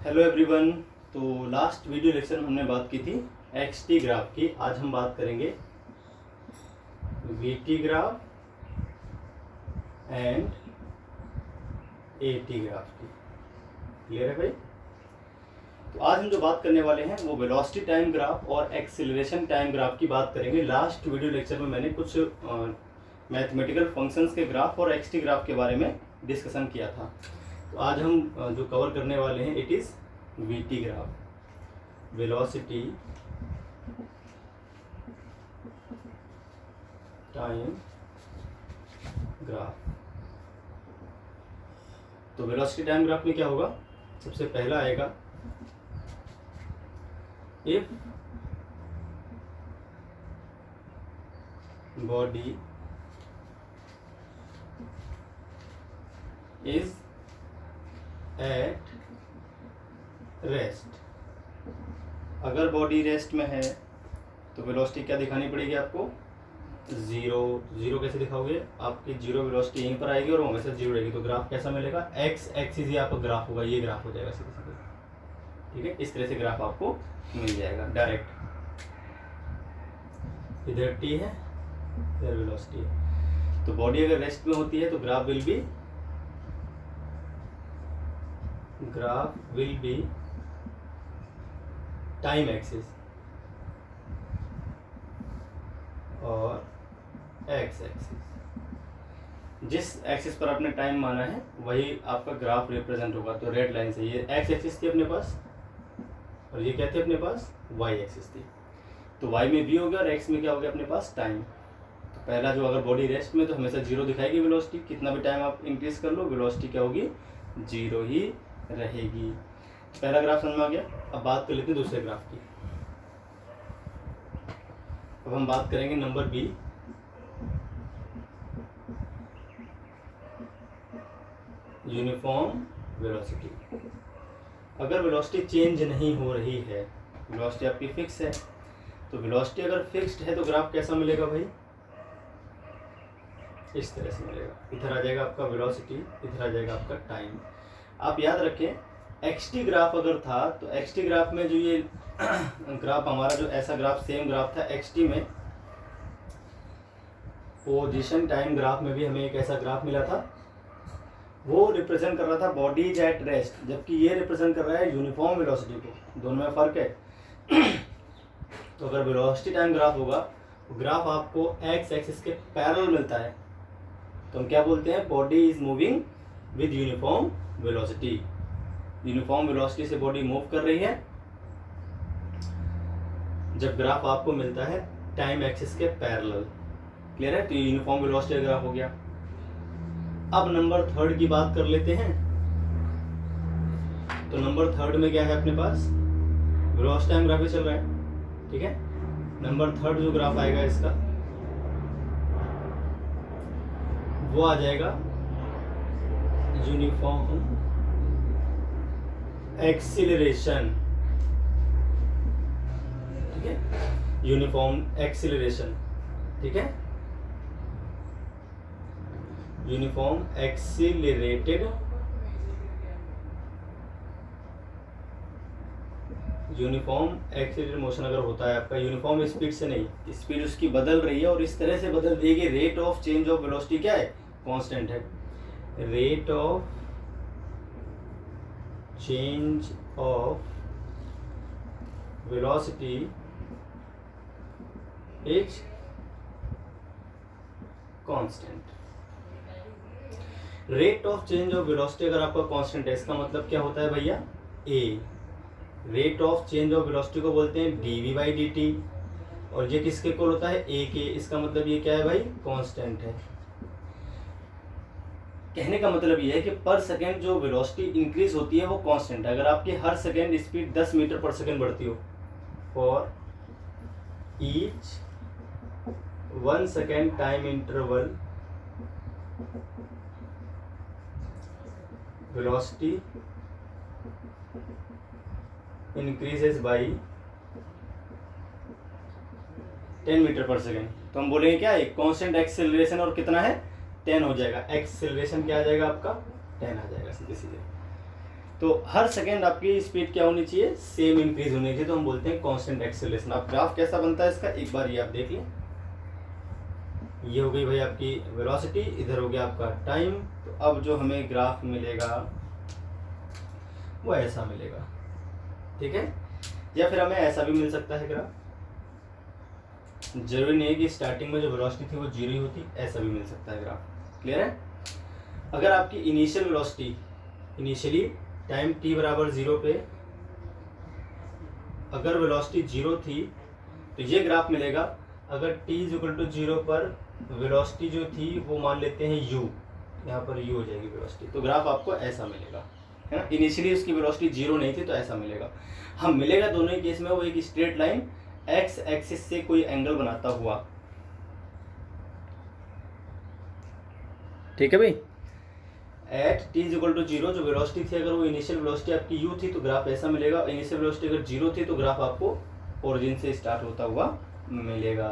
Hello everyone. तो last video lecture में हमने बात की थी एक्स-टी ग्राफ की। आज हम बात करेंगे वी-टी ग्राफ एंड ए-टी ग्राफ की। क्लियर है भाई? तो आज हम जो बात करने वाले हैं वो वेलोसिटी टाइम ग्राफ और एक्सीलरेशन टाइम ग्राफ की बात करेंगे। लास्ट वीडियो लेक्चर में मैंने कुछ मैथमेटिकल फंक्शंस के ग्राफ और एक्स-टी ग्राफ के बारे में डिस्कशन किया था। तो आज हम जो कवर करने वाले हैं it is we-T graph, velocity time graph. तो वेलोसिटी टाइम ग्राफ में क्या होगा? सबसे पहला आएगा if body is at rest. अगर बॉडी रेस्ट में है तो वेलोसिटी क्या दिखानी पड़ेगी आपको? ज़ीरो। ज़ीरो कैसे दिखाओगे? आपकी जीरो वेलोसिटी यहीं पर आएगी और हमेशा जीरो रहेगी। तो ग्राफ कैसा मिलेगा? एक्स एक्सिस ही आपका ग्राफ होगा, ये ग्राफ हो जाएगा सीधे सीधे। ठीक है, इस तरह से ग्राफ आपको मिल जाएगा डायरेक्ट। इधर टी है, इधर वेलोसिटी है। तो बॉडी अगर रेस्ट में होती है तो graph will B time axis और एक्स एक्सिस। जिस एक्सिस पर आपने टाइम माना है वही आपका ग्राफ रिप्रेजेंट होगा। तो रेड लाइन से ये एक्स एक्सिस थी अपने पास और ये क्या थी अपने पास? वाई एक्सिस थी। तो वाई में वी हो गया और एक्स में क्या हो गया अपने पास? टाइम। तो पहला जो अगर बॉडी रेस्ट में तो हमेशा जीरो दिखाएगी वेलोसिटी। कितना भी टाइम आप इंक्रीज कर लो वेलोसिटी क्या होगी? जीरो ही रहेगी। पहला ग्राफ समझ में आ गया। अब बात कर लेते हैं दूसरे ग्राफ की। अब हम बात करेंगे नंबर बी, यूनिफॉर्म वेलोसिटी। अगर वेलोसिटी चेंज नहीं हो रही है, वेलोसिटी आपकी फिक्स है, तो वेलोसिटी अगर फिक्स्ड है तो ग्राफ कैसा मिलेगा भाई? इस तरह से मिलेगा। इधर आ जाएगा आपका वेलोसिटी, इधर आ जाएगा आपका टाइम। आप याद रखें एक्स-टी ग्राफ अगर था तो एक्स-टी ग्राफ में जो ये ग्राफ हमारा जो ऐसा ग्राफ सेम ग्राफ था एक्स-टी में, पोजीशन टाइम ग्राफ में भी हमें एक ऐसा ग्राफ मिला था। वो रिप्रेजेंट कर रहा था बॉडी इज एट रेस्ट, जबकि ये रिप्रेजेंट कर रहा है यूनिफॉर्म वेलोसिटी को। दोनों में फ़र्क है। तो अगर वेलोसिटी टाइम ग्राफ होगा तो ग्राफ आपको एक्स एक्सिस के पैरेलल मिलता है तो हम क्या बोलते हैं? Body is moving with uniform velocity. Uniform velocity से बॉडी मूव कर रही है जब ग्राफ आपको मिलता है टाइम एक्सिस के पैरेलल। क्लियर है? तो ये यूनिफॉर्म वेलोसिटी ग्राफ हो गया। अब नंबर थर्ड की बात कर लेते हैं। तो नंबर थर्ड में क्या है अपने पास? वेलोसिटी टाइम ग्राफ ही चल रहा है। ठीक है, नंबर थर्ड जो ग्राफ आएगा इसका वो आ जाएगा यूनिफॉर्म एक्सीलरेशन। ठीक है, यूनिफॉर्म एक्सीलरेशन। ठीक है, uniform accelerated, uniform accelerated motion अगर होता है आपका यूनिफॉर्म स्पीड से नहीं, स्पीड उसकी बदल रही है और इस तरह से बदल रही है कि rate of change of velocity क्या है? कांस्टेंट है। Rate of change of velocity is constant. Rate of change of velocity अगर आपका कांस्टेंट है इसका मतलब क्या होता है भैया? A. Rate of change of velocity को बोलते हैं डीवी बाई डी टी और ये किसके इक्वल होता है? ए के। इसका मतलब ये क्या है भाई? कांस्टेंट है। कहने का मतलब ये है कि पर सेकेंड जो वेलोसिटी इंक्रीज होती है वो कांस्टेंट है। अगर आपकी हर second speed 10 metre per second बढ़ती हो, for each 1 second time interval velocity increases by 10 metre per second, तो हम बोलेंगे क्या है? कांस्टेंट एक्सेलरेशन और कितना है? 10 हो जाएगा। एक्सेलरेशन क्या आ जाएगा आपका? 10 आ जाएगा सीधे सीधे। तो हर सेकेंड आपकी स्पीड क्या होनी चाहिए, सेम इंक्रीज होनी चाहिए, तो हम बोलते हैं कांस्टेंट एक्सेलरेशन। अब ग्राफ कैसा बनता है इसका, एक बार ये आप देख लें। ये हो गई भाई आपकी वेलोसिटी, इधर हो गया आपका टाइम। तो अब जो हमें ग्राफ मिलेगा वो ऐसा मिलेगा, ठीक है। या फिर हमें ऐसा भी मिल सकता है ग्राफ, जरूरी नहीं है कि स्टार्टिंग में जो वेलोसिटी थी वो जीरो ही होती, ऐसा भी मिल सकता है ग्राफ। क्लियर है। अगर आपकी initial velocity, initially time t बराबर 0 पे अगर वेलोसिटी 0 थी तो ये ग्राफ मिलेगा। अगर t = 0 पर वेलोसिटी जो थी वो मान लेते हैं u, यहाँ पर u हो जाएगी वेलोसिटी, तो ग्राफ आपको ऐसा मिलेगा, है ना। इनिशियली उसकी वेलोसिटी 0 नहीं थी तो ऐसा मिलेगा। हम मिलेगा दोनों ही केस में वो एक स्ट्रेट लाइन x एक्सिस से कोई एंगल बनाता हुआ, ठीक है भाई। एट t = 0 जो वेलोसिटी थी, अगर वो इनिशियल वेलोसिटी आपकी u थी तो ग्राफ ऐसा मिलेगा। इनिशियल वेलोसिटी अगर 0 थी तो ग्राफ आपको ओरिजिन से स्टार्ट होता हुआ मिलेगा।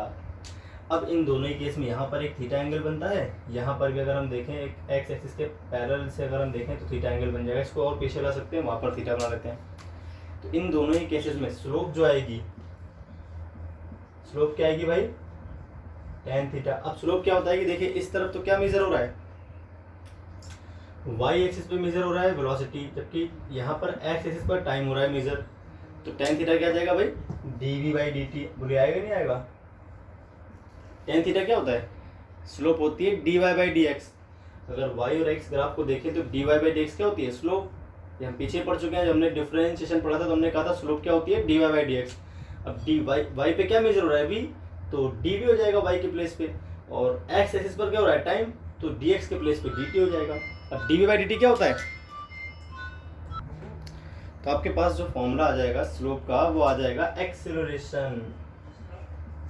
अब इन दोनों ही केस में यहाँ पर एक थीटा एंगल बनता है, यहाँ पर भी अगर हम देखें एक एक्स एक्सिस के पैरेलल से अगर हम देखें तो थीटा एंगल बन जाएगा। इसको और पीछे ला सकते हैं, वहाँ पर थीटा बना लेते हैं। तो इन दोनों ही केसेस में स्लोप जो आएगी, स्लोप क्या आएगी भाई, tan थीटा। अब स्लोप क्या होता है कि देखिए इस तरफ तो क्या मेजर हो रहा है, y एक्सिस पे मेजर हो रहा है वेलोसिटी, जबकि यहाँ पर x एक्सिस पर टाइम हो रहा है मेजर। तो tan थीटा क्या आ जाएगा भाई, dv/dt। बोलिए आएगा नहीं आएगा। tan थीटा क्या होता है, स्लोप होती है dy/dx। अगर y और x ग्राफ को देखें तो dy/dx क्या होती है, स्लोप। ये हम पीछे पढ़ चुके हैं, जब हमने डिफरेंशिएशन पढ़ा था तो हमने कहा था स्लोप क्या होती है, dy/dx। अब dy y पे क्या मेजर हो रहा है v, तो dv हो जाएगा y के प्लेस पे, और x एक्सिस पर क्या हो रहा है टाइम, तो dx के प्लेस पे dt हो जाएगा। अब dv/dt क्या होता है, तो आपके पास जो फॉर्मूला आ जाएगा स्लोप का वो आ जाएगा acceleration.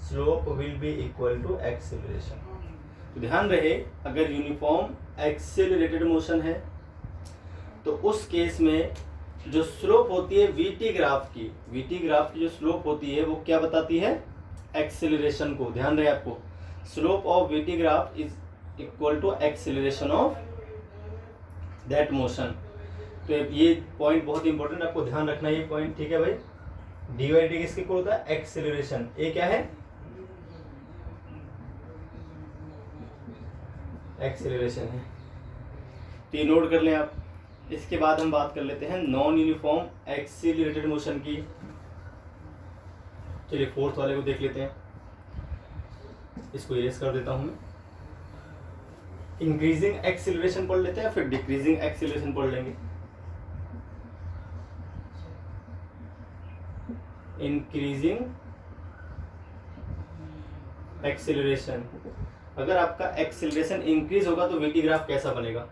Slope will be equal to acceleration. तो ध्यान रहे अगर यूनिफॉर्म एक्सेलरेटेड मोशन है तो उस केस में जो स्लोप होती है वीटी ग्राफ की, वीटी ग्राफ की जो स्लोप होती है वो क्या बताती है, एक्सेलरेशन को। ध्यान रहे आपको, slope of VT graph is equal to acceleration of that motion. तो ये पॉइंट बहुत इंपॉर्टेंट, आपको ध्यान रखना ये पॉइंट, ठीक है भाई। डी/डी किसके इक्वल होता है, एक्सेलरेशन। ये क्या है, एक्सेलरेशन है, तो ये नोट कर लें आप। इसके बाद हम बात कर लेते हैं नॉन यूनिफॉर्म एक्सीलरेटेड मोशन की। चलिए फोर्थ वाले को देख लेते हैं, इसको इरेज कर देता हूं मैं। इंक्रीजिंग एक्सीलरेशन पढ़ लेते हैं, फिर डिक्रीजिंग एक्सीलरेशन पढ़ लेंगे। इंक्रीजिंग एक्सीलरेशन, अगर आपका एक्सीलरेशन इंक्रीज होगा तो वीटी ग्राफ कैसा बनेगा,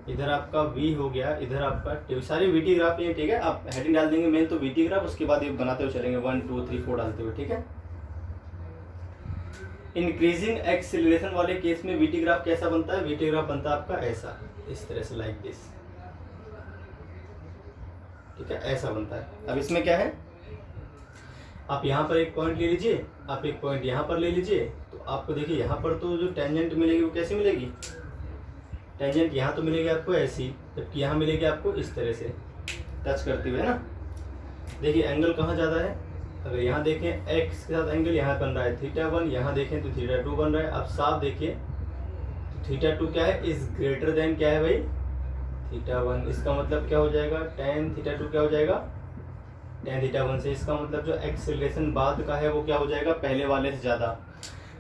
इधर आपका v हो गया, इधर आपका सारे वीटी ग्राफ ये, ठीक है। आप हेडिंग डाल देंगे मेन तो वीटी ग्राफ, उसके बाद ये बनाते हुए चलेंगे 1 2 3 4 डालते हुए, ठीक है। इंक्रीजिंग एक्सीलरेशन वाले केस में वीटी ग्राफ कैसा बनता है, वीटी ग्राफ बनता है आपका ऐसा, इस तरह से, लाइक दिस, ठीक है, ऐसा बनता है। अब इसमें क्या है, आप यहाँ पर एक पॉइंट ले लीजिए, आप एक पॉइंट यहाँ पर ले लीजिए, तो आपको देखिए यहाँ पर तो जो टेंजेंट मिलेगी वो कैसी मिलेगी, टेंजेंट यहाँ तो मिलेगी आपको ऐसी, जबकि यहाँ मिलेगी आपको इस तरह से टच करते हुए, है ना। देखिए एंगल कहाँ ज़्यादा है, अगर यहाँ देखें x के साथ एंगल यहाँ बन रहा है θ1, यहाँ देखें तो θ2 बन रहा है। अब साफ देखिए तो θ2 क्या है, इज ग्रेटर देन क्या है भाई, θ1। इसका मतलब क्या हो जाएगा, tan θ2 क्या हो जाएगा, tan θ1 से। इसका मतलब जो एक्सेलरेशन बाद का है वो क्या हो जाएगा, पहले वाले से ज़्यादा।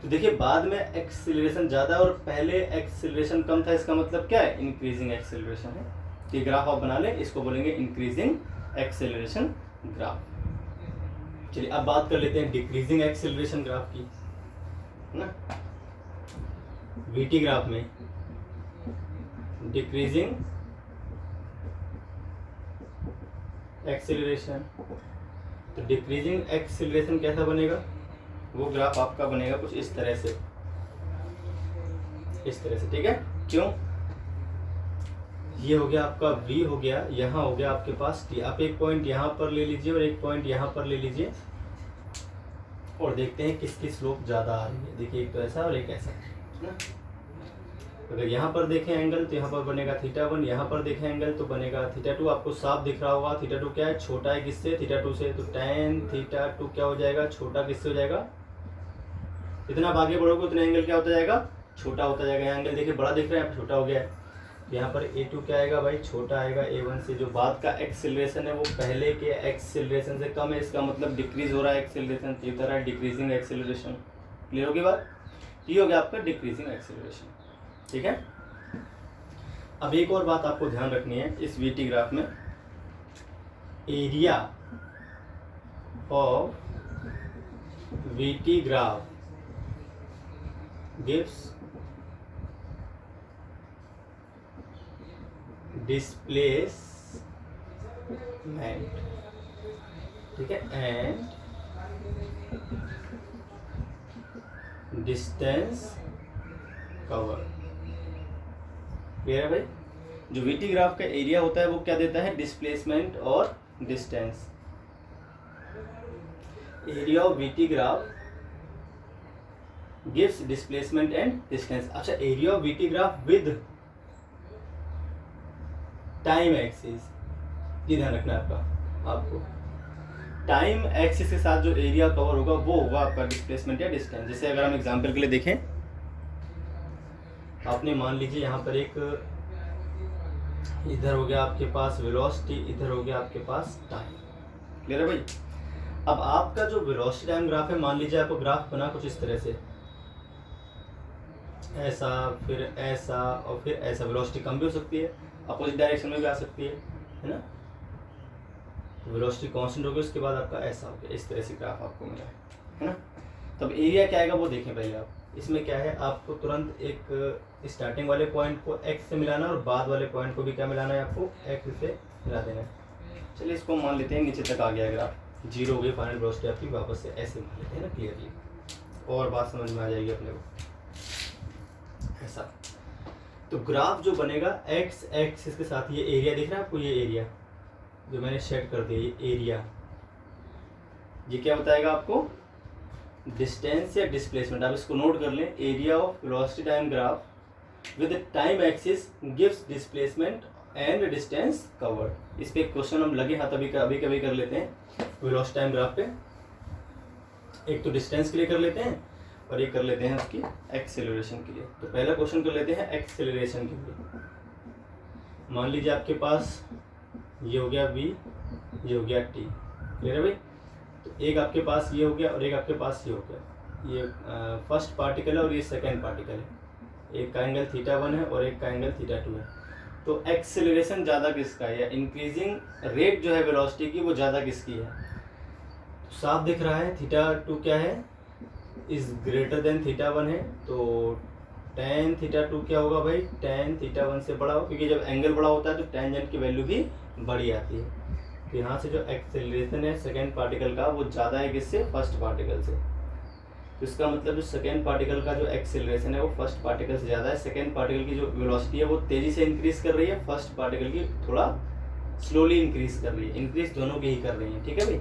तो देखिए बाद में एक्सेलरेशन ज़्यादा और पहले एक्सेलरेशन कम था, इसका मतलब क्या है, इंक्रीजिंग एक्सेलरेशन है। ये ग्राफ आप बना लें, इसको बोलेंगे इंक्रीजिंग एक्सेलरेशन ग्राफ। चलिए अब बात कर लेते हैं डिक्रीजिंग एक्सेलरेशन ग्राफ की, है ना। वीटी ग्राफ में डिक्रीजिंग एक्सेलरेशन, तो डिक्रीजिंग एक्सेलरेशन कैसा बनेगा, वो ग्राफ आपका बनेगा कुछ इस तरह से, इस तरह से, ठीक है। क्यों, ये हो गया आपका v हो गया, यहाँ हो गया आपके पास t। आप एक पॉइंट यहाँ पर ले लीजिए और एक पॉइंट यहाँ पर ले लीजिए और देखते हैं किसकी स्लोप ज़्यादा आ रही है। देखिए एक तो ऐसा और एक ऐसा, है ना। अगर यहाँ पर देखें एंगल तो यहाँ पर बनेगा θ1, यहाँ पर देखें एंगल तो बनेगा θ2। आपको साफ दिख रहा होगा θ2 क्या है, छोटा है किससे, θ2 से, तो tan θ2 क्या हो जाएगा, छोटा किससे हो जाएगा, इतना आप आगे बढ़ोगे उतना एंगल क्या होता जाएगा, छोटा होता जाएगा। यहाँ एंगल देखिए बड़ा दिख रहा है, यहाँ पर छोटा हो गया है। यहाँ पर A2 क्या आएगा भाई, छोटा आएगा A1 से। जो बाद का एक्सेलरेशन है वो पहले के एक्सेलरेशन से कम है, इसका मतलब डिक्रीज हो रहा है एक्सेलरेशन, तो इधर है डिक्रीजिंग एक्सेलरेशन। क्लियर होगी बात, ये हो गया आपका डिक्रीजिंग एक्सेलरेशन। ठीक है। अब एक और बात आपको ध्यान रखनी है इस VT ग्राफ में, area of VT graph gives displacement, ठीक है, एंड डिस्टेंस कवर। क्लियर है भाई। जो VT ग्राफ का एरिया होता है वो क्या देता है, डिस्प्लेसमेंट और distance. Area of VT graph gives displacement and distance. अच्छा, area of VT graph with time axis, ये ध्यान रखना है आपको टाइम एक्सिस के साथ जो एरिया कवर होगा वो होगा आपका डिस्प्लेसमेंट या डिस्टेंस। जैसे अगर हम एग्जांपल के लिए देखें, आपने मान लीजिए यहाँ पर एक, इधर हो गया आपके पास वेलोसिटी, इधर हो गया आपके पास टाइम। क्लियर है भाई। अब आपका जो वेलोसिटी टाइम ग्राफ है, मान लीजिए आपको ग्राफ बना कुछ इस तरह से, ऐसा फिर ऐसा और फिर ऐसा। वेलोसिटी कम भी हो सकती है, अपोजिट डायरेक्शन में भी आ सकती है ना। वेलोसिटी कांस्टेंट होगी, उसके बाद आपका ऐसा हो गया, इस तरह से ग्राफ आपको मिला है ना। तब एरिया क्या आएगा वो देखें पहले आप। इसमें क्या है, आपको तुरंत एक स्टार्टिंग वाले पॉइंट को x से मिलाना और बाद वाले पॉइंट को भी क्या मिलाना है, आपको x से मिला देना है। चलिए इसको मान लेते हैं नीचे तक आ गया ग्राफ, 0 हो गई फाइनल वेलोसिटी आपकी, वापस से ऐसे मान लेते हैं ना क्लियरली, और बात समझ में आ जाएगी अपने को। ऐसा तो ग्राफ जो बनेगा x एक्सिस के साथ, ये एरिया दिख रहा है आपको, ये एरिया जो मैंने सेट कर दिया, ये एरिया, ये क्या बताएगा आपको, डिस्टेंस या डिस्प्लेसमेंट। आप इसको नोट कर लें, area of velocity time graph with time axis gives displacement and distance covered. इस पे एक क्वेश्चन हम लगे हाथ अभी कभी कर लेते हैं वेलोसिटी टाइम ग्राफ पे। एक तो डिस्टेंस के लिए कर लेते हैं और एक कर लेते हैं उसकी एक्सेलरेशन के लिए। तो पहला क्वेश्चन कर लेते हैं एक्सेलरेशन के लिए। मान लीजिए आपके पास ये हो गया v, ये हो गया t। क्लियर है भाई। तो एक आपके पास ये हो गया और एक आपके पास ये हो गया। ये फर्स्ट पार्टिकल है और ये सेकंड पार्टिकल है। एक का एंगल θ1 है और एक का एंगल θ2 है। तो एक्सेलरेशन ज़्यादा किसका है, या इंक्रीजिंग रेट जो है वेलोसिटी की वो ज़्यादा किसकी है। तो साफ दिख रहा है θ2 क्या है, इज ग्रेटर देन θ1 है। तो tan θ2 क्या होगा भाई, tan θ1 से बड़ा हो, क्योंकि जब एंगल बड़ा होता है तो टेंजेंट की वैल्यू भी बड़ी आती है। तो यहाँ से जो एक्सेलरेशन है सेकेंड पार्टिकल का वो ज़्यादा है किससे, फर्स्ट पार्टिकल से। तो इसका मतलब जो सेकेंड पार्टिकल का जो एक्सेलरेशन है वो फर्स्ट पार्टिकल से ज़्यादा है। सेकेंड पार्टिकल की जो वेलोसिटी है वो तेज़ी से इंक्रीज कर रही है, फर्स्ट पार्टिकल की थोड़ा स्लोली इंक्रीज कर रही है। इंक्रीज दोनों की ही कर रही है, ठीक है भाई।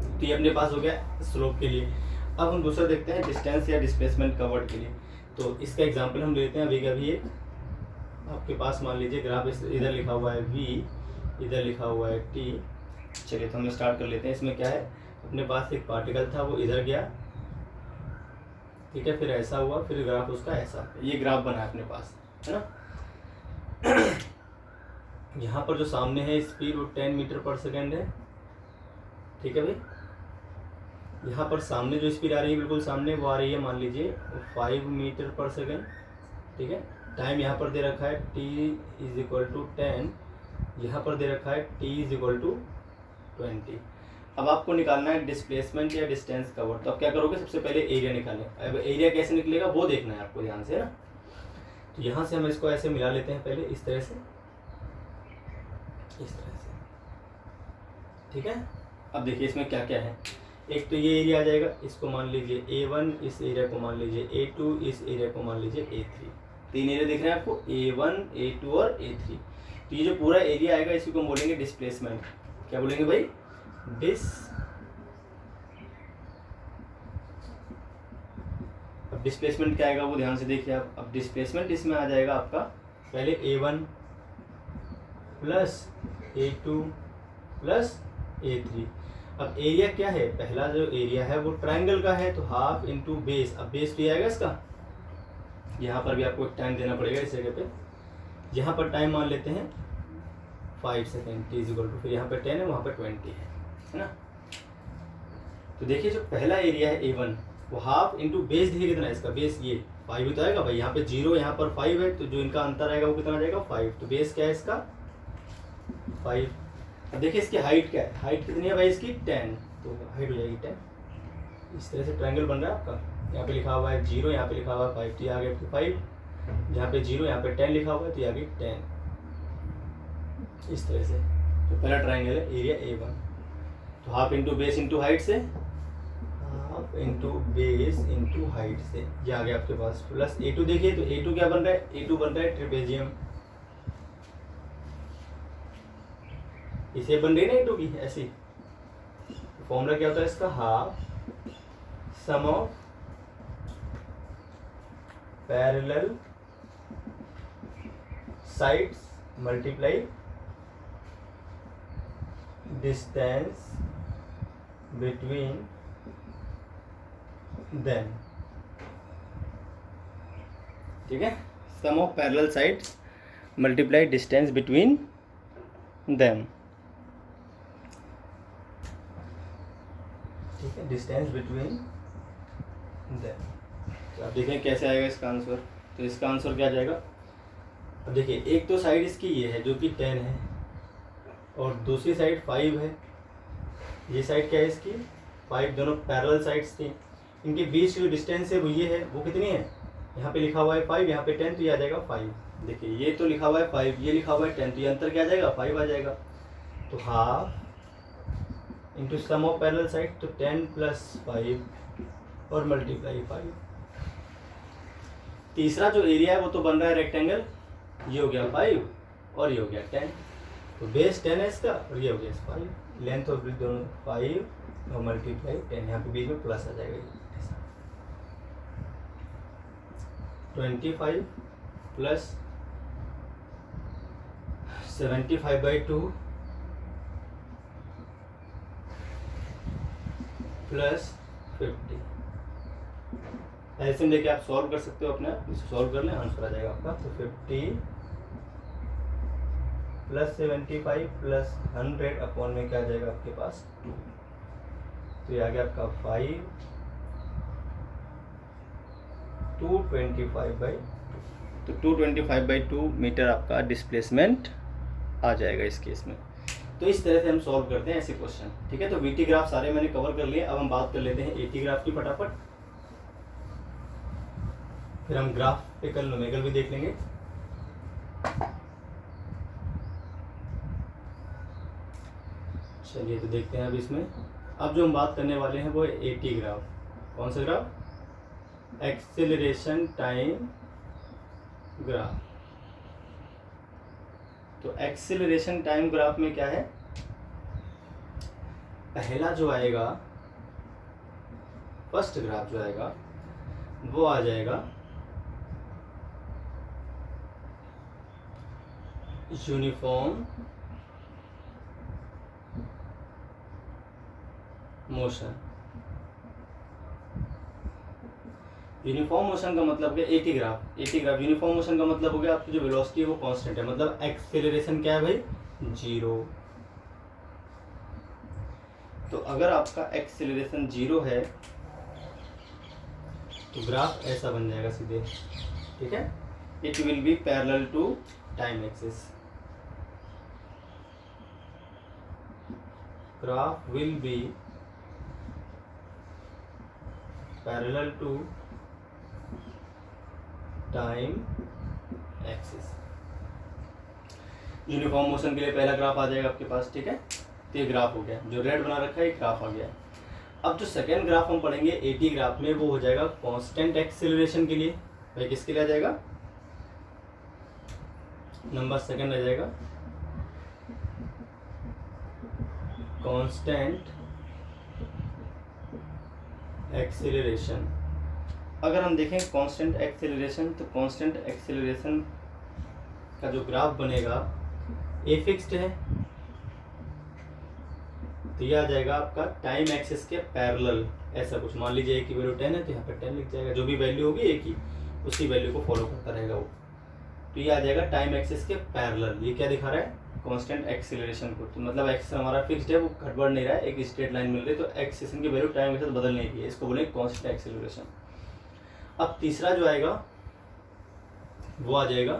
तो ये अपने पास हो गया स्लोप के लिए। अब हम दूसरा देखते हैं डिस्टेंस या डिस्प्लेसमेंट कवर्ड के लिए। तो इसका एग्जांपल हम लेते हैं अभी का भी। एक आपके पास मान लीजिए ग्राफ इधर लिखा हुआ है v, इधर लिखा हुआ है t। चलिए तो हम स्टार्ट कर लेते हैं। इसमें क्या है, अपने पास एक पार्टिकल था वो इधर गया, ठीक है, फिर ऐसा हुआ, फिर ग्राफ उसका ऐसा, ये ग्राफ बना है अपने पास, है ना। यहाँ पर जो सामने है स्पीड वो 10 मीटर पर सेकेंड है, ठीक है भाई। यहाँ पर सामने जो स्पीड आ रही है बिल्कुल सामने वो आ रही है मान लीजिए 5 मीटर पर सेकेंड, ठीक है। टाइम यहाँ पर दे रखा है t इज इक्वल टू 10, यहाँ पर दे रखा है t इज इक्वल टू 20। अब आपको निकालना है डिस्प्लेसमेंट या डिस्टेंस कवर। तो आप क्या करोगे, सबसे पहले एरिया निकालें। अब एरिया कैसे निकलेगा वो देखना है आपको ध्यान से ना। तो यहाँ से हम इसको ऐसे मिला लेते हैं पहले, इस तरह से, इस तरह से, ठीक है। अब देखिए इसमें क्या क्या है। एक तो ये एरिया आ जाएगा, इसको मान लीजिए A1, इस एरिया को मान लीजिए A2, इस एरिया को मान लीजिए A3। तीन एरिया दिख रहे हैं आपको, A1, A2 और A3। तो ये जो पूरा एरिया आएगा इसी को हम बोलेंगे डिस्प्लेसमेंट। क्या बोलेंगे भाई, अब डिस्प्लेसमेंट क्या आएगा वो ध्यान से देखिए आप। अब डिस्प्लेसमेंट इसमें आ जाएगा आपका पहले a1 plus a2 plus a3। अब एरिया क्या है, पहला जो एरिया है वो ट्रायंगल का है, तो हाफ इंटू बेस। अब बेस भी आएगा इसका, यहाँ पर भी आपको टाइम देना पड़ेगा इस जगह पे। यहाँ पर टाइम मान लेते हैं 5 सेकेंड, t इक्वल टू, फिर यहाँ पर 10 है, वहाँ पर 20 है ना। तो देखिए जो पहला एरिया है a1 वो हाफ इंटू बेस, देखिए कितना है इसका बेस, ये 5 तो आएगा भाई, यहाँ पे 0 यहाँ पर 5 है, तो जो इनका अंतर आएगा वो कितना आ जाएगा 5। तो बेस क्या है इसका 5। अब देखिए इसकी हाइट क्या है, हाइट कितनी है भाई इसकी 10, तो हाइट हो जाएगी 10। इस तरह से ट्रायंगल बन रहा है आपका। यहाँ पे लिखा हुआ है 0, यहाँ पे लिखा हुआ है 5, तो ये आ गया 5, जहाँ पे 0 यहाँ पे 10 लिखा हुआ है, तो ये आ गई 10। इस तरह से तो पहला ट्रायंगल है एरिया a1। तो half into base into height से, half into base into height से, ये आ गया आपके पास प्लस a2। देखिए तो a2 क्या बन रहा है, a2 बन रहा है ट्रिपेजियम, इसे बन रही है ना a2 की ऐसी। फॉर्मूला क्या होता है इसका, half sum of parallel sides multiply distance between them. ठीक है, sum of parallel sides multiply distance between them. ठीक है, डिस्टेंस बिटवीन देम। तो अब देखें कैसे आएगा इसका आंसर। तो इसका आंसर क्या आ जाएगा, अब देखिए एक तो साइड इसकी ये है जो कि 10 है, और दूसरी साइड 5 है। ये साइड क्या है इसकी 5, दोनों पैरेलल साइड्स थी। इनके बीच जो डिस्टेंस है वो ये है, वो कितनी है, यहाँ पे लिखा हुआ है 5, यहाँ पे 10, तो ये आ जाएगा 5। देखिए ये तो लिखा हुआ है 5, ये लिखा हुआ है 10, तो ये अंतर क्या आ जाएगा 5 आ जाएगा। तो half into sum of parallel side, तो 10 प्लस 5 और मल्टीप्लाई 5। तीसरा जो एरिया है वो तो बन रहा है रेक्टेंगल, ये हो गया 5 और ये हो गया 10, तो बेस 10 है इसका और ये हो गया 5। लेंथ ऑफ ब्रिज दोनों 5 और मल्टीप्लाई 10, यहाँ पे बीच में प्लस आ जाएगा ऐसा। 25 प्लस 75/2 प्लस 50। ऐसे लेके आप सॉल्व कर सकते हो अपने आप, इसे सॉल्व कर लें आंसर आ जाएगा आपका। तो 50 प्लस 75 प्लस 100 अपॉन में क्या आ जाएगा आपके पास 2, तो ये आ गया आपका 5 225/2। तो 225/2 मीटर आपका डिस्प्लेसमेंट आ जाएगा इस केस में। तो इस तरह से हम सॉल्व करते हैं ऐसे क्वेश्चन। ठीक है, तो वीटी ग्राफ सारे मैंने कवर कर लिए। अब हम बात कर लेते हैं एटी ग्राफ की फटाफट, फिर हम ग्राफिकल न्यूमेरिकल भी देख लेंगे। चलिए तो देखते हैं अब इसमें। अब जो हम बात करने वाले हैं वो है एटी ग्राफ। कौन सा ग्राफ, एक्सेलरेशन टाइम ग्राफ। तो एक्सेलरेशन टाइम ग्राफ में क्या है, पहला जो आएगा फर्स्ट ग्राफ जो आएगा वो आ जाएगा यूनिफॉर्म मोशन। यूनिफॉर्म मोशन का मतलब है eighty graph. Eighty graph uniform motion का मतलब हो गया आपकी जो वेलोसिटी है वो कांस्टेंट है, मतलब एक्सेलरेशन क्या है भाई 0। तो अगर आपका एक्सेलरेशन 0 है तो ग्राफ ऐसा बन जाएगा सीधे। ठीक है, it will be parallel to time axis. Graph will be parallel to time axis. Uniform motion के लिए पहला ग्राफ आ जाएगा आपके पास। ठीक है, तो ये ग्राफ हो गया, जो रेड बना रखा है ये ग्राफ आ गया। अब जो सेकेंड ग्राफ हम पढ़ेंगे एटी ग्राफ में वो हो जाएगा कांस्टेंट एक्सेलरेशन के लिए। भाई किसके लिए आ जाएगा, नंबर सेकेंड आ जाएगा कांस्टेंट एक्सेलरेशन अगर हम देखें कांस्टेंट एक्सेलरेशन, तो कांस्टेंट एक्सेलरेशन का जो ग्राफ बनेगा ए फिक्स्ड है, तो ये आ जाएगा आपका टाइम एक्सिस के पैरेलल। ऐसा कुछ मान लीजिए ए की वैल्यू 10 है तो यहाँ पर 10 लिख जाएगा, जो भी वैल्यू होगी ए की उसी वैल्यू को फॉलो करता रहेगा वो। तो ये आ जाएगा टाइम एक्सिस के पैरेलल। ये क्या दिखा रहा है? कांस्टेंट एक्सेलरेशन को। तो मतलब एक्सेस हमारा फिक्स्ड है, वो घट बढ़ नहीं रहा है, एक स्ट्रेट लाइन मिल रही है, तो एक्सेलेरेशन की वैल्यू टाइम के साथ बदल नहीं रही है, इसको बोलेंगे कांस्टेंट एक्सेलरेशन। अब तीसरा जो आएगा वो आ जाएगा,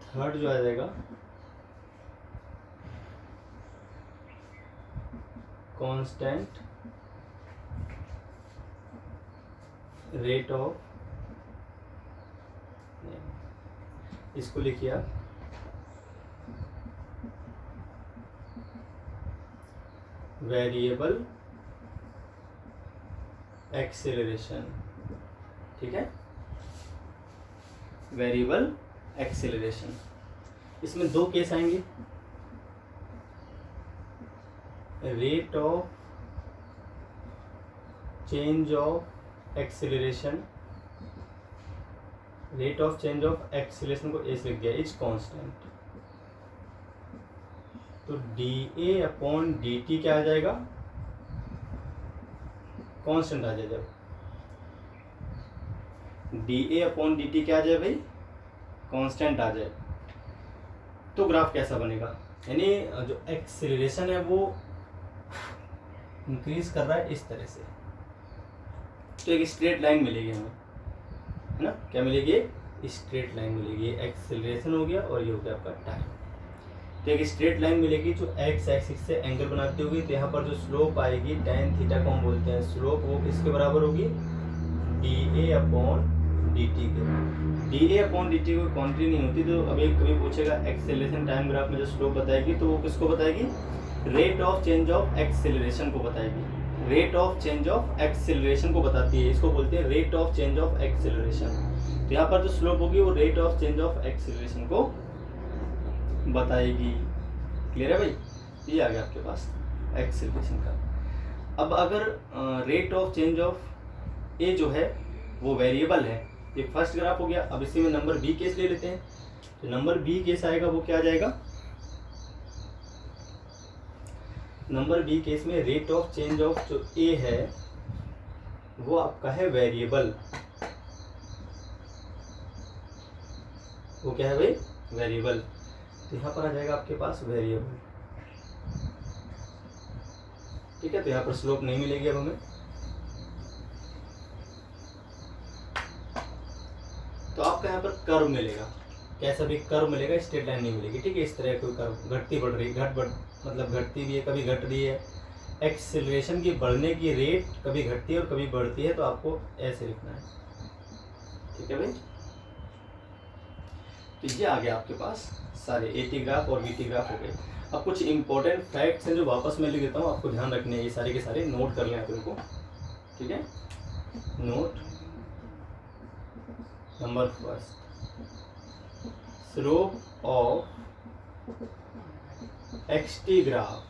थर्ड जो आ जाएगा कांस्टेंट रेट ऑफ, इसको लिखिए आप वेरिएबल एक्सेलरेशन। ठीक है, वेरिएबल एक्सेलरेशन। इसमें दो केस आएंगे, rate of change of acceleration, rate of change of acceleration को एस लिख दिया, इज कांस्टेंट। तो D A upon D T क्या आ जाएगा? कांस्टेंट आ जाएगा। D A upon D T क्या आ जाए भाई? कांस्टेंट आ जाए। तो ग्राफ कैसा बनेगा? यानी जो एक्सेलरेशन है वो इंक्रीज कर रहा है इस तरह से, तो एक स्ट्रेट लाइन मिलेगी हमें, है ना? क्या मिलेगी? स्ट्रेट लाइन मिलेगी। एक्सेलरेशन हो गया और ये हो गया आपका टाइम। तो एक स्ट्रेट लाइन मिलेगी जो एक्स एक्सिस से एंगल बनाती होगी। तो यहाँ पर जो स्लोप आएगी tan थीटा को हम बोलते हैं स्लोप, वो किसके बराबर होगी? D A upon D T के। D A upon D T कोई क्वांटिटी नहीं होती, तो अभी कभी पूछेगा एक्सेलरेशन टाइम ग्राफ में जो स्लोप बताएगी, तो वो किसको बताएगी? Rate of change of acceleration को बताएगी। Rate of change of acceleration को बताती है, इसको बोलते हैं rate of change of acceleration. तो यहाँ पर जो स्लोप होगी वो rate of change of acceleration को बताएगी। क्लियर है भाई? ये आ गया आपके पास एक्सेलरेशन का। अब अगर रेट ऑफ चेंज ऑफ ए जो है वो वेरिएबल है, ये फर्स्ट ग्राफ हो गया। अब इसी में नंबर बी केस ले लेते हैं। तो नंबर बी केस आएगा वो क्या आ जाएगा? नंबर बी केस में रेट ऑफ चेंज ऑफ जो ए है वो आपका है वेरिएबल। वो क्या है भाई? वेरिएबल। तो यहाँ पर आ जाएगा आपके पास वेरिएबल। ठीक है, तो यहाँ पर स्लोप नहीं मिलेगी अब हमें। तो आपका यहाँ पर कर्व मिलेगा, कैसा भी कर्व मिलेगा, स्ट्रेट लाइन नहीं मिलेगी। ठीक है, इस तरह कोई कर्व घटती बढ़ रही, मतलब घटती भी है, कभी घट रही है। एक्सेलरेशन की बढ़ने की रेट कभी घटती है और कभी बढ़ती है, तो आपको ऐसे लिखना है। ठीक है भाई? तो ये आ गया आपके पास सारे एटी ग्राफ और वीटी ग्राफ हो गए। अब कुछ इंपॉर्टेंट फैक्ट्स हैं जो वापस मैं लिख देता हूँ, आपको ध्यान रखने हैं, ये सारे के सारे नोट कर लें आप इनको। ठीक है, note number first, slope of XT graph,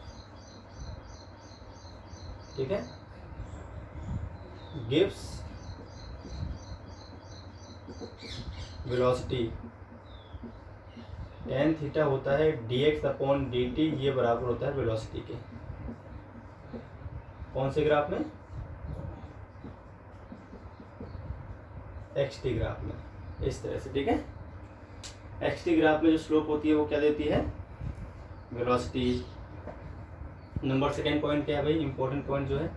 ठीक है, गिव्स वेलोसिटी tan थीटा होता है dx अपॉन dt, ये बराबर होता है वेलोसिटी के। कौन से ग्राफ में? एक्सटी ग्राफ में, इस तरह से। ठीक है, एक्सटी ग्राफ में जो स्लोप होती है वो क्या देती है? वेलोसिटी। नंबर सेकेंड पॉइंट क्या है भाई? इंपॉर्टेंट पॉइंट जो है,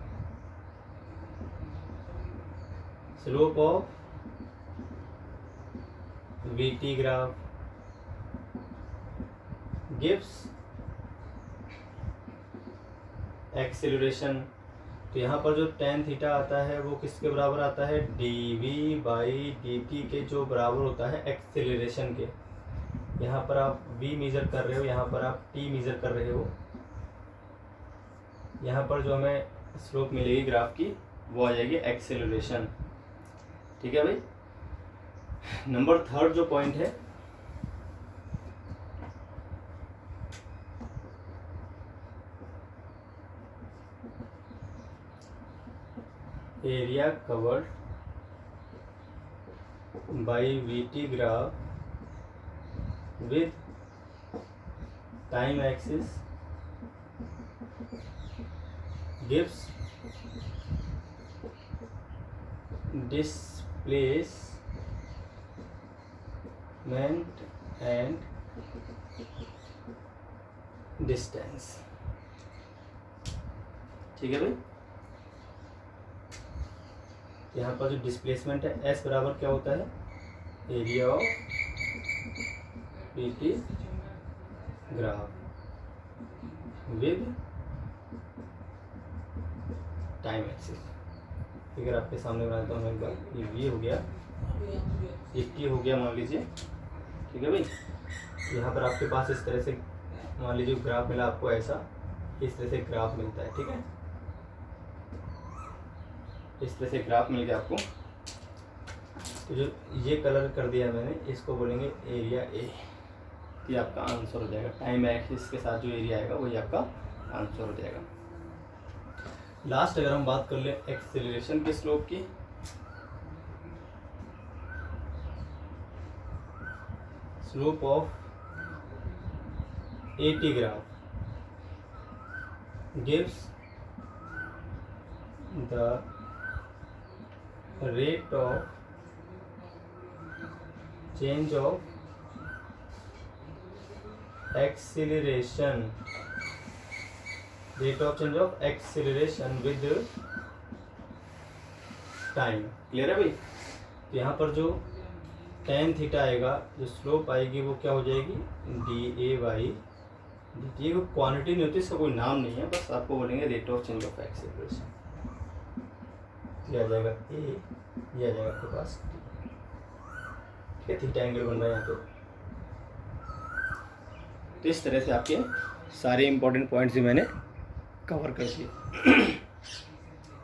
slope of VT graph gives acceleration. तो यहाँ पर जो tan थीटा आता है वो किसके बराबर आता है? dv बाई dt के जो बराबर होता है एक्सेलरेशन के। यहाँ पर आप v मेजर कर रहे हो, यहाँ पर आप t मेजर कर रहे हो। यहाँ पर जो हमें स्लोप मिलेगी ग्राफ की वो आ जाएगी एक्सेलरेशन। ठीक है भाई? नंबर थर्ड जो पॉइंट है, area covered by VT graph with time axis gives displacement and distance। ठीक है भाई, यहाँ पर जो डिस्प्लेसमेंट है S बराबर क्या होता है, area of PT graph with time axis. Figure आपके सामने बनाता हूँ एक बार, ये V हो गया, ये T हो गया मान लीजिए। ठीक है भाई, यहाँ पर आपके पास इस तरह से मान लीजिए ग्राफ मिला आपको, ऐसा इस तरह से ग्राफ मिलता है। ठीक है, इस तरह से ग्राफ मिल गया आपको। तो जो ये कलर कर दिया मैंने, इसको बोलेंगे एरिया ए। ये आपका आंसर हो जाएगा, टाइम एक्सिस के साथ जो एरिया आएगा वही आपका आंसर हो जाएगा। लास्ट अगर हम बात कर ले एक्सेलरेशन के स्लोप की, slope of AT graph gives the rate of change of acceleration with time। Clear है भाई? तो यहाँ पर जो tan थीटा आएगा, जो स्लोप आएगी वो क्या हो जाएगी, DA/dt। ये कोई क्वांटिटी नहीं होती, इसका कोई नाम नहीं है, बस आपको बोलेंगे rate of change of acceleration. ये आ जाएगा ए, ये आ जाएगा आपके पास, ठीक है, थीटा एंगल बन रहा है यहाँ पे। तो इस तरह से आपके सारे इंपॉर्टेंट पॉइंट्स भी मैंने कवर कर दिए।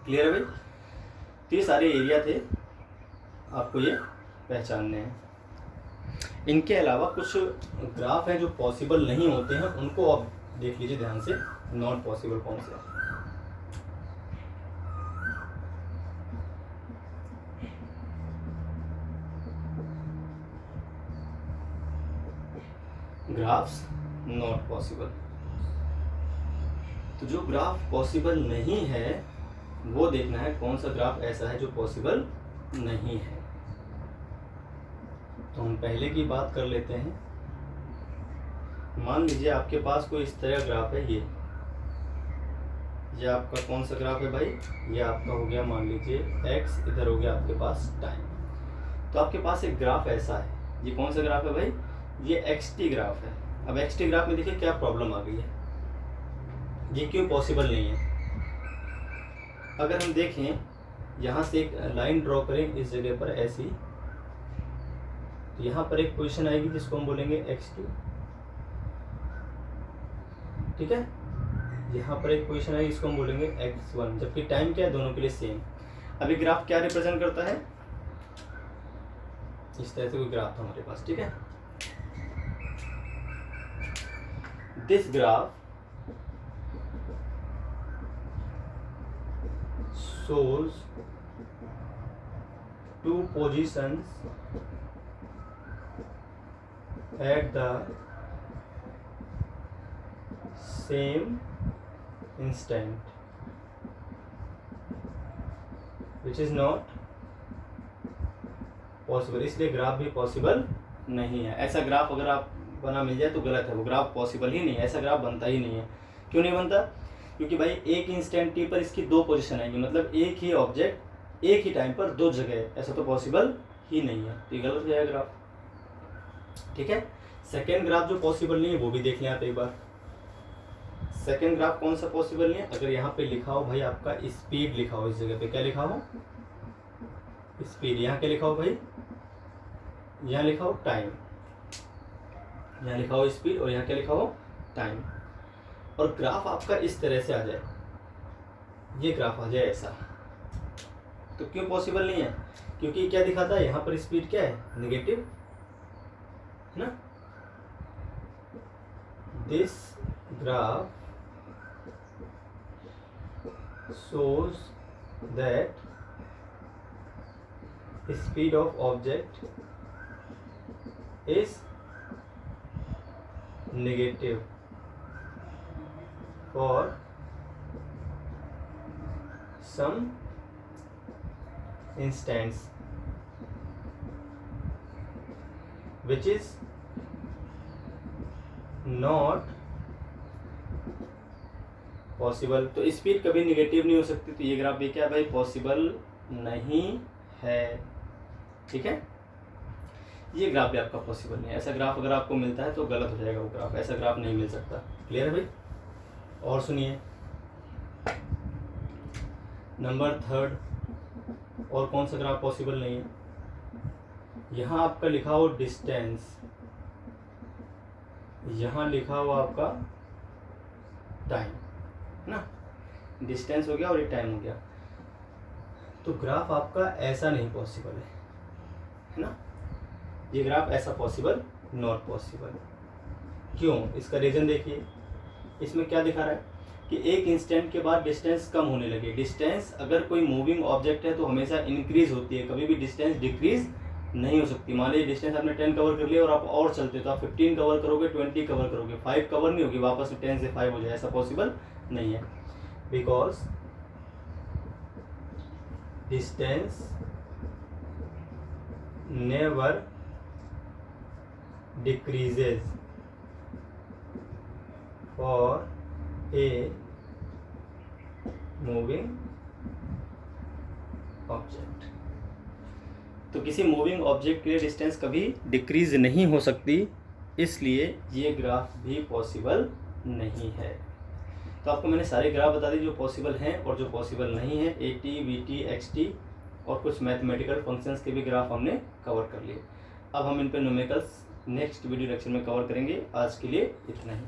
क्लियर है भाई? तो ये सारे एरिया थे, आपको ये पहचानने हैं। इनके अलावा कुछ ग्राफ हैं जो पॉसिबल नहीं होते हैं, उनको आप देख लीजिए ध्यान से, नॉट पॉसिबल कौन से हैं। Graphs not possible. तो जो ग्राफ पॉसिबल नहीं है वो देखना है कौन सा ग्राफ ऐसा है जो पॉसिबल नहीं है। तो हम पहले की बात कर लेते हैं। मान लीजिए आपके पास कोई इस तरह ग्राफ है, ये आपका कौन सा ग्राफ है भाई, ये आपका हो गया मान लीजिए x, इधर हो गया आपके पास टाइम। तो आपके पास एक ग्राफ ऐसा है, ये कौन सा ग्राफ है भाई, ये XT ग्राफ है। अब XT ग्राफ में देखिए क्या प्रॉब्लम आ गई है, ये क्यों पॉसिबल नहीं है। अगर हम देखें, यहाँ से एक लाइन ड्रॉ करें इस जगह पर ऐसी, तो यहाँ पर एक पोजीशन आएगी जिसको हम बोलेंगे X2, ठीक है। यहाँ पर एक पोजीशन आएगी जिसको हम बोलेंगे X1, जबकि टाइम क्या है, दोनों के लिए सेम। अभी ग्राफ क्या रिप्रेजेंट करता है, इस तरह से कोई ग्राफ था हमारे पास, ठीक है। This graph shows two positions at the same instant, which is not possible. इसलिए ग्राफ भी पॉसिबल नहीं है। ऐसा ग्राफ अगर आप बना मिल जाए तो गलत है, वो ग्राफ पॉसिबल ही नहीं है, ऐसा ग्राफ बनता ही नहीं है। क्यों नहीं बनता, क्योंकि भाई एक इंस्टेंट टी पर इसकी दो पोजीशन आएंगी, मतलब एक ही ऑब्जेक्ट एक ही टाइम पर दो जगह, ऐसा तो पॉसिबल ही नहीं है, तो गलत हो जाएगा ग्राफ, ठीक है। सेकेंड ग्राफ जो पॉसिबल नहीं है वो भी देख लें आप एक बार। सेकेंड ग्राफ कौन सा पॉसिबल नहीं है, अगर यहाँ पे लिखा हो भाई आपका स्पीड लिखा हो, इस जगह पे क्या लिखा हो, स्पीड। यहाँ क्या लिखा हो भाई, यहाँ लिखा हो टाइम, यहाँ लिखा हो स्पीड, और यहाँ क्या लिखा हो टाइम। और ग्राफ आपका इस तरह से आ जाए, ये ग्राफ आ जाए ऐसा, तो क्यों पॉसिबल नहीं है, क्योंकि क्या दिखाता है यहाँ पर स्पीड क्या है, नेगेटिव ना। This graph shows that speed of object is negative for some instants which is not possible. तो स्पीड कभी निगेटिव नहीं हो सकती, तो ये ग्राफ भी क्या है भाई, पॉसिबल नहीं है। ठीक है, ये ग्राफ भी आपका पॉसिबल नहीं है। ऐसा ग्राफ अगर आपको मिलता है तो गलत हो जाएगा वो ग्राफ, ऐसा ग्राफ नहीं मिल सकता। क्लियर है भाई? और सुनिए नंबर 3 और कौन सा ग्राफ पॉसिबल नहीं है। यहाँ आपका लिखा हो डिस्टेंस, यहाँ लिखा हुआ आपका टाइम, है ना, डिस्टेंस हो गया और ये टाइम हो गया, तो ग्राफ आपका ऐसा नहीं पॉसिबल है ना, ये ग्राफ ऐसा पॉसिबल नॉट पॉसिबल। क्यों? इसका रीजन देखिए, इसमें क्या दिखा रहा है कि एक इंस्टेंट के बाद डिस्टेंस कम होने लगे। डिस्टेंस अगर कोई मूविंग ऑब्जेक्ट है तो हमेशा इंक्रीज होती है, कभी भी डिस्टेंस डिक्रीज नहीं हो सकती। मान लीजिए डिस्टेंस आपने 10 कवर कर लिया और आप और चलते तो आप 15 कवर करोगे, 20 कवर करोगे, 5 कवर नहीं होगी, वापस 10 से 5 हो जाए, ऐसा पॉसिबल नहीं है। Because distance never decreases for a moving object. तो किसी मूविंग ऑब्जेक्ट के लिए डिस्टेंस कभी डिक्रीज नहीं हो सकती, इसलिए ये ग्राफ भी पॉसिबल नहीं है। तो आपको मैंने सारे ग्राफ बता दिए जो पॉसिबल हैं और जो पॉसिबल नहीं है। AT, VT, XT और कुछ मैथमेटिकल फंक्शंस के भी ग्राफ हमने कवर कर लिए। अब हम इन पर न्यूमेरिकल्स नेक्स्ट वीडियो लेक्चर में कवर करेंगे। आज के लिए इतना ही।